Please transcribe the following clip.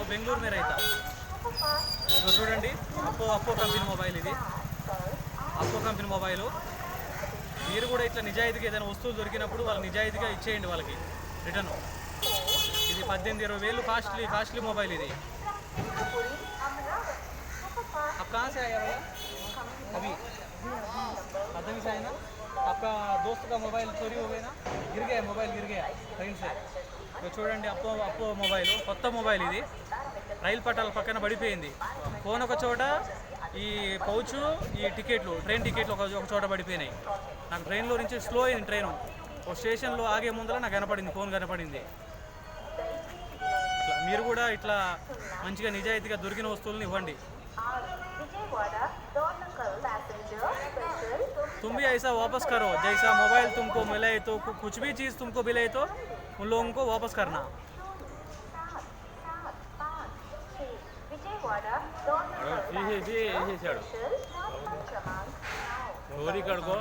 वो बेंगलुरु में रहता। तो చూడండి అప్పో కంపెనీ మొబైల్ ఇది, అప్పో కంపెనీ మొబైలు. మీరు కూడా ఇట్లా నిజాయితీగా ఏదైనా వస్తువులు దొరికినప్పుడు వాళ్ళు నిజాయితీగా ఇచ్చేయండి వాళ్ళకి రిటర్న్. ఇది 18-20 వేలు కాస్ట్లీ మొబైల్ ఇది. आप कहाँ से आए भैया? अभी 18 से आए ना? आपका दोस्त का मोबाइल चोरी हो गया ना? गिर गया मोबाइल, गिर गया ट्रेन से. చూడండి అప్పో మొబైల్, కొత్త మొబైల్ ఇది. రైలు పట్టాల పక్కన పడిపోయింది. ఫోన్ ఒక చోట, ఈ పౌచ్, ఈ టికెట్లు, ట్రైన్ టికెట్లు ఒక చోట పడిపోయినాయి. నాకు ట్రైన్లో నుంచి స్లో అయింది ట్రైను. ఒక స్టేషన్లో ఆగే ముందర నాకు కనపడింది, ఫోన్ కనపడింది. ఇట్లా మీరు కూడా ఇట్లా మంచిగా నిజాయితీగా దొరికిన వస్తువులను ఇవ్వండి. तुम भी ऐसा वापस करो, जैसा मोबाइल तुमको मिले तो कुछ भी चीज़ तुमको मिले तो उन लोगों को वापस करना. తీసేసాడు స్టోరీ కడుకో